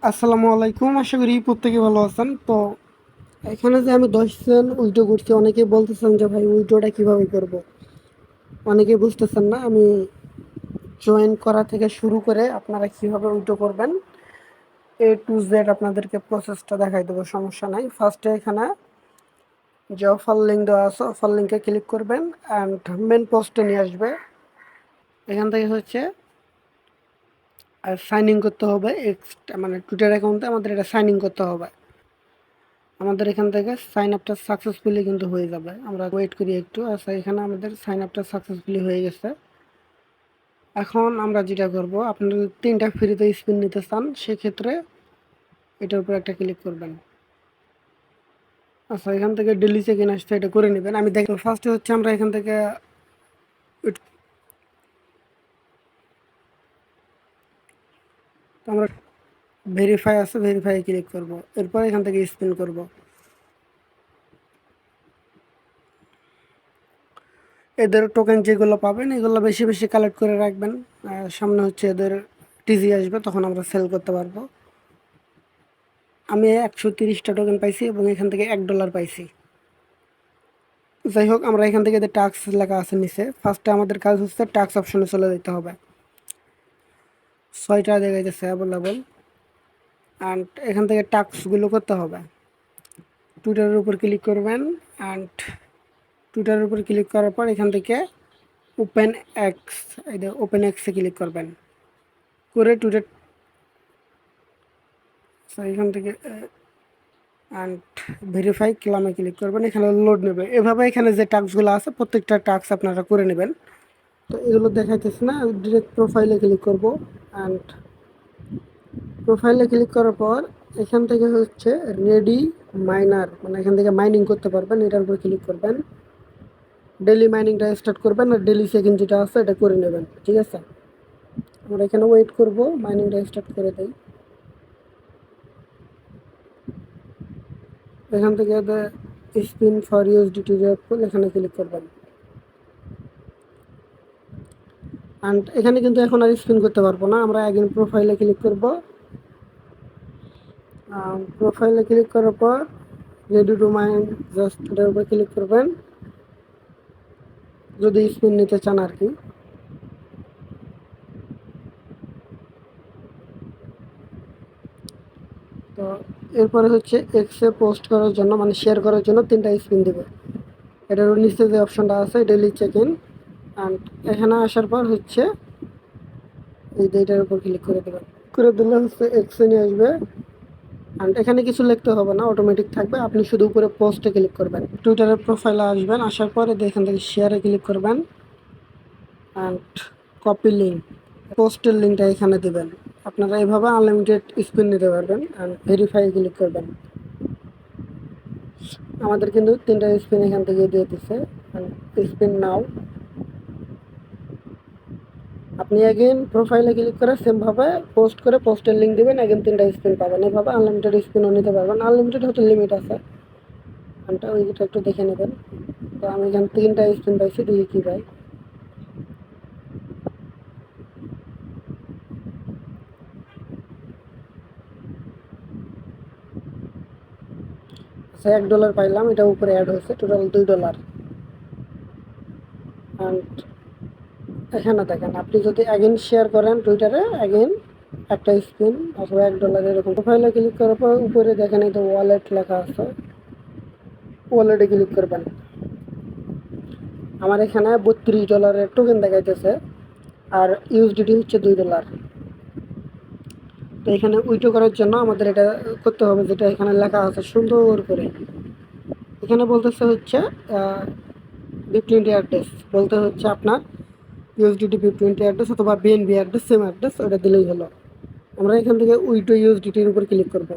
আসসালামু আলাইকুম। আশা করি প্রত্যেকে ভালো আছেন। তো এখানে যে আমি 10 সেন্ট উইথড্র করছি, অনেকেই বলতেছেন যে ভাই উইথড্রটা কিভাবে করব। অনেকেই বুঝতেছেন না। আমি জয়েন করা থেকে শুরু করে আপনারা কিভাবে উইথড্র করবেন A to Z আপনাদেরকে প্রসেসটা দেখাই দেবো, সমস্যা নাই। ফার্স্টে এখানে যে অফার লিঙ্ক দেওয়া আছে, অফার লিঙ্কে ক্লিক করবেন অ্যান্ড মেন পোস্টে নিয়ে আসবে। এখান থেকে হচ্ছে সাইন ইন করতে হবে। মানে টুইটার অ্যাকাউন্টে আমাদের এটা সাইন ইন করতে হবে। আমাদের এখান থেকে সাইন আপটা সাকসেসফুলি কিন্তু হয়ে যাবে। আমরা ওয়েট করি একটু। আচ্ছা, এখানে আমাদের সাইন আপটা সাকসেসফুলি হয়ে গেছে। এখন আমরা যেটা করব, আপনারা যদি 3টা ফ্রিতে স্পিন নিতে চান সেক্ষেত্রে এটার উপর একটা ক্লিক করবেন। আচ্ছা, এখান থেকে ডেলি চেক ইন আসছে, এটা করে নেবেন। আমি দেখব ফার্স্টে হচ্ছে আমরা এখান থেকে আমরা ভেরিফাই আছে, ভেরিফাই ক্লিক করব। এরপর এখান থেকে স্পিন করব। এদের টোকেন যেগুলো পাবেন এগুলো বেশি বেশি কালেক্ট করে রাখবেন। সামনে হচ্ছে এদের টিজি আসবে, তখন আমরা সেল করতে পারবো। আমি 130টা টোকেন পাইছি এবং এখান থেকে $1 পাইছি। যাই হোক, আমরা এখান থেকে যে টাস্ক লেখা আছে নিচে, ফার্স্টে আমাদের কাজ হচ্ছে টাস্ক অপশনে চলে যেতে হবে। 6টা দেখা যাচ্ছে অ্যাভেলেবল, অ্যান্ড এখান থেকে টাস্কগুলো করতে হবে। টুইটারের উপর ক্লিক করবেন, অ্যান্ড টুইটারের উপর ক্লিক করার পর এখান থেকে ওপেন এক্স, এই যে ওপেন এক্সে ক্লিক করবেন। করে টুইটার এখান থেকে অ্যান্ড ভেরিফাই ক্লামে ক্লিক করবেন। এখানে লোড নেবে। এভাবে এখানে যে টাস্কগুলো আছে প্রত্যেকটা টাস্ক আপনারা করে নেবেন। তো এগুলো দেখাইতেছে না, ডিরেক্ট প্রোফাইলে ক্লিক করব। অ্যান্ড প্রোফাইলে ক্লিক করার পর এখান থেকে হচ্ছে রেডি মাইনার, মানে এখান থেকে মাইনিং করতে পারবেন। এটার উপর ক্লিক করবেন, ডেলি মাইনিংটা স্টার্ট করবেন আর ডেলি সেকেন্ড যেটা আছে এটা করে নেবেন। ঠিক আছে, আমরা এখানে ওয়েট করব, মাইনিংটা স্টার্ট করে দেই। এখান থেকে স্পিন ফর ইউএসডিটি এখানে ক্লিক করবেন। অ্যান্ড এখানে কিন্তু এখন আর স্পিন করতে পারবো না। আমরা একদিন প্রোফাইলে ক্লিক করব। প্রোফাইলে ক্লিক করার পর রেডি টু মাইন, জাস্ট এটার উপর ক্লিক করবেন যদি স্পিন নিতে চান আর কি। তো এরপরে হচ্ছে এক্সে পোস্ট করার জন্য, মানে শেয়ার করার জন্য 3টা স্পিন দেবে। এটার নিচে যে অপশনটা আছে ডেলি চেক ইন, অ্যান্ড এখানে আসার পর হচ্ছে এই এটার উপর ক্লিক করে দেবেন। করে দিলে হচ্ছে এক্সে নিয়ে আসবে। অ্যান্ড এখানে কিছু লিখতে হবে না, অটোমেটিক থাকবে। আপনি শুধু উপরে পোস্টে ক্লিক করবেন। টুইটারের প্রোফাইলে আসবেন, আসার পরে এখান থেকে শেয়ারে ক্লিক করবেন অ্যান্ড কপি লিঙ্ক, পোস্টের লিঙ্কটা এখানে দেবেন। আপনারা এভাবে আনলিমিটেড স্পিন নিতে পারবেন। অ্যান্ড ভেরিফাই ক্লিক করবেন। আমাদের কিন্তু 3টা স্পিন এখান থেকে দিয়ে দিচ্ছে। স্পিন নাও। আপনি এগেইন প্রোফাইলে ক্লিক করে সেমভাবে পোস্ট করে পোস্টের লিঙ্ক দেবেন, এগেইন 3টা স্পিন পাবেন। এভাবে আনলিমিটেড স্পিনও নিতে পারবেন। আনলিমিটেড হতে লিমিট আছে, ওইটা একটু দেখে নেবেন। তো আমি এখানে 3টা স্পিন পাইছি, দেখি কী পাই। আচ্ছা, $1 পাইলাম, এটা উপরে অ্যাড হয়েছে, টোটাল $2। অ্যান্ড এখানে দেখেন, আপনি যদি অ্যাগেন শেয়ার করেন টুইটারে, অ্যাগেন একটা স্পিন অথবা $1 এরকম। প্রোফাইলে ক্লিক করার পর উপরে দেখেন এই তো ওয়ালেট লেখা আছে, ওয়ালেটে ক্লিক করবেন। আমার এখানে $32 টোকেন দেখাইতেছে, আর ইউএসডিটি হচ্ছে $2। তো এখানে উইথড্র করার জন্য আমাদের এটা করতে হবে, যেটা এখানে লেখা আছে সুন্দর করে। এখানে বলতেছে হচ্ছে B20 অ্যাড্রেস, বলতে হচ্ছে আপনার ইউএসডিটি B20 অ্যাড্রেস অথবা বিএনবি অ্যাড্রেস, সেম অ্যাড্রেস, ওটা দিলেই হলো। আমরা এখান থেকে উইথড্র ইউএসডিটির উপর ক্লিক করব।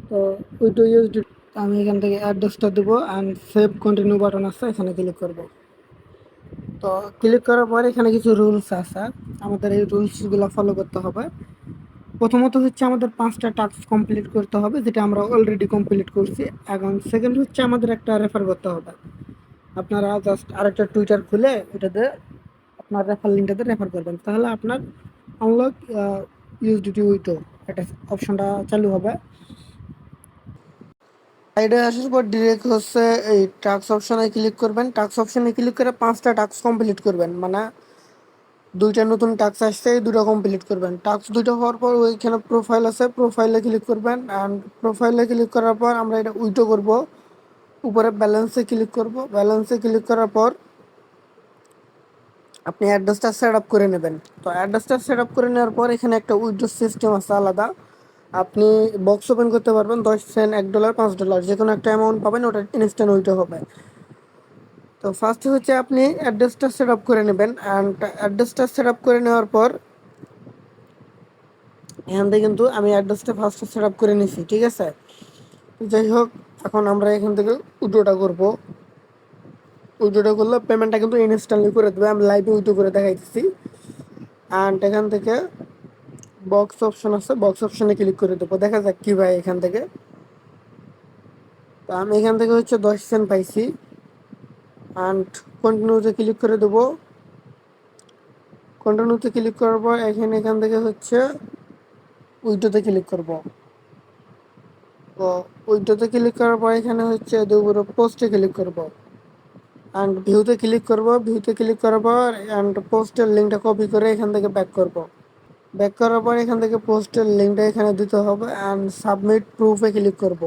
তো উইথড্র ইউএসডি আমি এখান থেকে অ্যাড্রেসটা দেবো অ্যান্ড সেভ কন্টিনিউ বাটন আছে, এখানে ক্লিক করব। তো ক্লিক করার পরে এখানে কিছু রুলস আছে, আমাদের এই রুলসগুলো ফলো করতে হবে। প্রথমত হচ্ছে আমাদের 5টা টাস্ক কমপ্লিট করতে হবে, যেটা আমরা অলরেডি কমপ্লিট করছি। এখন সেকেন্ড হচ্ছে আমাদের একটা রেফার করতে হবে। আপনারা জাস্ট আরেকটা টুইটার খুলে এটাতে আপনার রেফার লিঙ্কটাতে রেফার করবেন, তাহলে আপনার আনলক ইউএসডিটি উইথও, এটা অপশনটা চালু হবে। সাইডে আসার পর ডিরেক্ট হচ্ছে এই টাস্ক অপশনে ক্লিক করবেন। টাস্ক অপশনে ক্লিক করে 5টা টাস্ক কমপ্লিট করবেন, মানে 2টা নতুন টাস্ক আসছে, এই 2টা কমপ্লিট করবেন। টাস্ক 2টা হওয়ার পর ওইখানে প্রোফাইল আছে, প্রোফাইলে ক্লিক করবেন। অ্যান্ড প্রোফাইলে ক্লিক করার পর আমরা এটা উইথড্র করব। উপরে ব্যালেন্সে ক্লিক করব। ব্যালেন্সে ক্লিক করার পর আপনি অ্যাড্রেসটা সেট আপ করে নেবেন। তো অ্যাড্রেসটা সেট আপ করে নেওয়ার পর এখানে একটা উইথড্র সিস্টেম আছে আলাদা। আপনি বক্স ওপেন করতে পারবেন, 10 সেন্ট, $1, $5, যে কোনো একটা অ্যামাউন্ট পাবেন, ওটা ইনস্ট্যান্ট উইথড্র হবে। তো ফার্স্টে হচ্ছে আপনি অ্যাড্রেসটা সেট আপ করে নেবেন। অ্যান্ড অ্যাড্রেসটা সেট আপ করে নেওয়ার পর এখান থেকে কিন্তু আমি অ্যাড্রেসটা ফার্স্টে সেট আপ করে নিছি, ঠিক আছে। যাই হোক, এখন আমরা এখান থেকে উইথড্রটা করব। উইথড্রটা করলে পেমেন্টটা কিন্তু ইনস্ট্যান্টলি করে দেবে। আমি লাইভে উইথড্র করে দেখাইতেছি। অ্যান্ড এখান থেকে বক্স অপশন আছে, বক্স অপশনে ক্লিক করে দেবো, দেখা যাক কি ভাই এখান থেকে। তো আমি এখান থেকে হচ্ছে 10 সেন্ট পাইছি। অ্যান্ড কন্টিনিউতে ক্লিক করে দেবো। কন্টিনিউতে ক্লিক করার পর এখান থেকে হচ্ছে উইথড্রতে ক্লিক করব। তো উইথড্রতে ক্লিক করার পর এখানে হচ্ছে দুপুরে পোস্টে ক্লিক করব। অ্যান্ড ভিউতে ক্লিক করব। ভিউতে ক্লিক করার পর অ্যান্ড পোস্টের লিঙ্কটা কপি করে এখান থেকে ব্যাক করব। ব্যাক করার পর এখান থেকে পোস্টের লিঙ্কটা এখানে দিতে হবে। অ্যান্ড সাবমিট প্রুফে ক্লিক করব।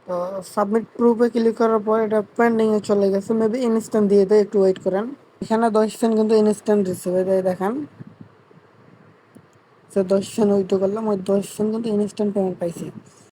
তো সাবমিট প্রুফে ক্লিক করার পর এটা পেন্ডিংয়ে চলে গেছে, মেবি ইনস্ট্যান্ট দিয়ে দেয়, একটু ওয়েট করেন। এখানে 10 সেন্ট কিন্তু ইনস্ট্যান্ট রিসিভ দেয়, দেখেন। সে 10 সেন্ট উইথড্র করলাম, ওই 10 সেন্ট কিন্তু ইনস্ট্যান্ট পেমেন্ট পাইছি।